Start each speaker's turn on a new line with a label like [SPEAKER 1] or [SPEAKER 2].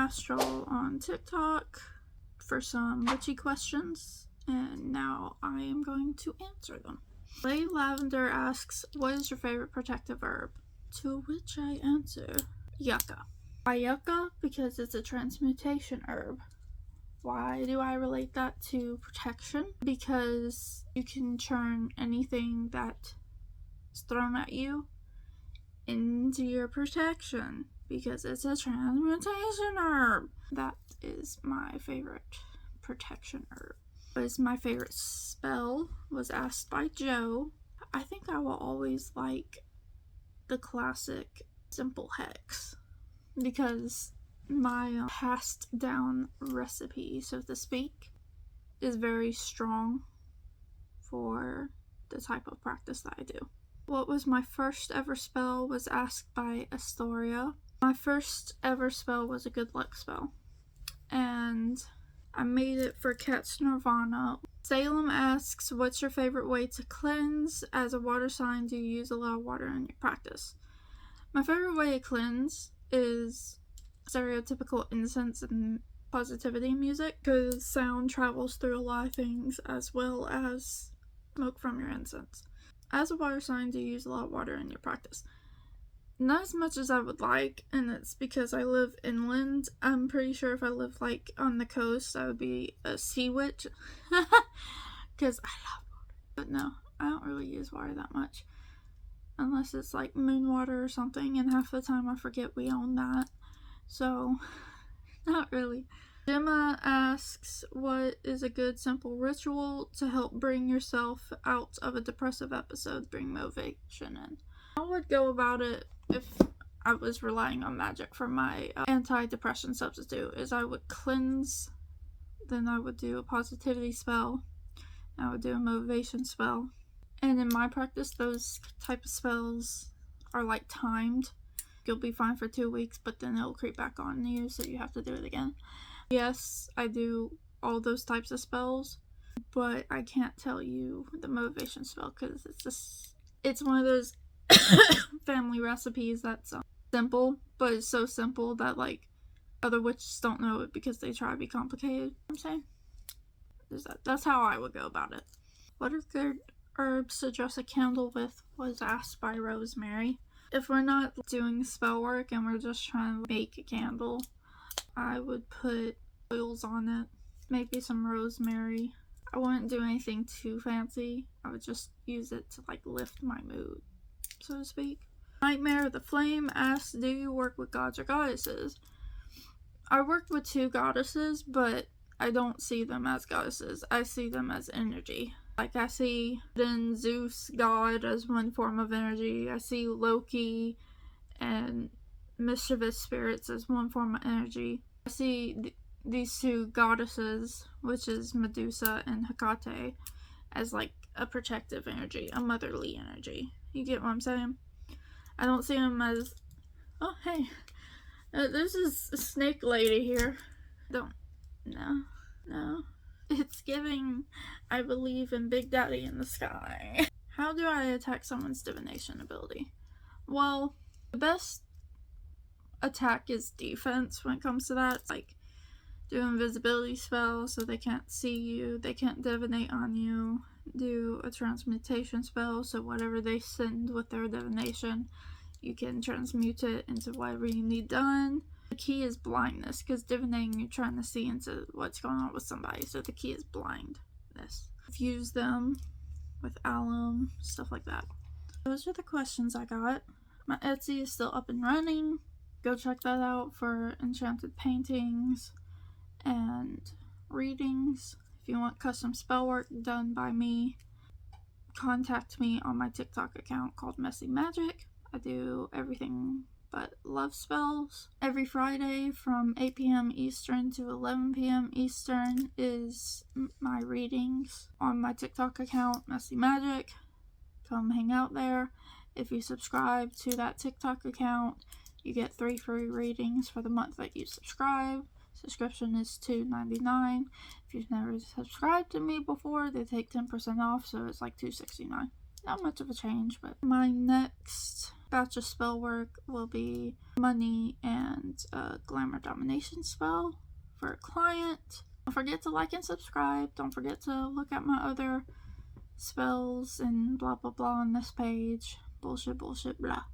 [SPEAKER 1] Astral on TikTok for some witchy questions, and now I am going to answer them. Lay Lavender asks, what is your favorite protective herb? To which I answer, yucca. Why yucca? Because it's a transmutation herb. Why do I relate that to protection? Because you can turn anything that is thrown at you into your protection, because it's a transmutation herb. That is my favorite protection herb. What is my favorite spell was asked by Joe. I think I will always like the classic simple hex, because my passed down recipe, so to speak, is very strong for the type of practice that I do. What was my first ever spell was asked by Astoria. My first ever spell was a good luck spell, and I made it for Cat's Nirvana. Salem asks, what's your favorite way to cleanse? As a water sign, do you use a lot of water in your practice? My favorite way to cleanse is stereotypical incense and positivity music, because sound travels through a lot of things, as well as smoke from your incense. As a water sign, do you use a lot of water in your practice? Not as much as I would like, and it's because I live inland. I'm pretty sure if I lived like on the coast, I would be a sea witch, because I love water. But no, I don't really use water that much, unless it's like moon water or something, and half the time I forget we own that. So, not really. Gemma asks, what is a good simple ritual to help bring yourself out of a depressive episode, bring motivation in? How I would go about it if I was relying on magic for my anti-depression substitute is I would cleanse, then I would do a positivity spell, I would do a motivation spell. And in my practice, those type of spells are like timed. You'll be fine for 2 weeks, but then it'll creep back on you, so you have to do it again. Yes, I do all those types of spells, but I can't tell you the motivation spell, because it's one of those family recipes that's simple, but it's so simple that like other witches don't know it because they try to be complicated. You know what I'm saying? That's how I would go about it. What are good herbs to dress a candle with was asked by Rosemary. If we're not doing spell work and we're just trying to make a candle, I would put oils on it, maybe some rosemary. I wouldn't do anything too fancy. I would just use it to like lift my mood, so to speak. Nightmare of the Flame asks, do you work with gods or goddesses? I work with 2 goddesses, but I don't see them as goddesses. I see them as energy. Like, I see then Zeus, God, as one form of energy. I see Loki and mischievous spirits as one form of energy. I see these 2 goddesses, which is Medusa and Hecate, as like a protective energy, a motherly energy. You get what I'm saying? I don't see them as, oh hey, there's this snake lady here. No. It's giving, I believe in Big Daddy in the sky. How do I attack someone's divination ability? Well, the best attack is defense when it comes to that. It's like do invisibility spell so they can't see you, they can't divinate on you. Do a transmutation spell so whatever they send with their divination, you can transmute it into whatever you need done. The key is blindness, because divinating, you're trying to see into what's going on with somebody, so the key is blindness. Fuse them with alum, stuff like that. Those are the questions I got. My Etsy is still up and running. Go check that out for enchanted paintings and readings. If you want custom spell work done by me, contact me on my TikTok account called Messy Magic. I do everything but love spells. Every Friday from 8 p.m. Eastern to 11 p.m. Eastern is my readings on my TikTok account, Messy Magic. Come hang out there. If you subscribe to that TikTok account, you get 3 free readings for the month that you subscribe. Subscription is $2.99. If you've never subscribed to me before, they take 10% off, so it's like $2.69. Not much of a change, but my next batch of spell work will be money and a glamour domination spell for a client. Don't forget to like and subscribe. Don't forget to look at my other spells and blah blah blah on this page. Bullshit, bullshit, blah.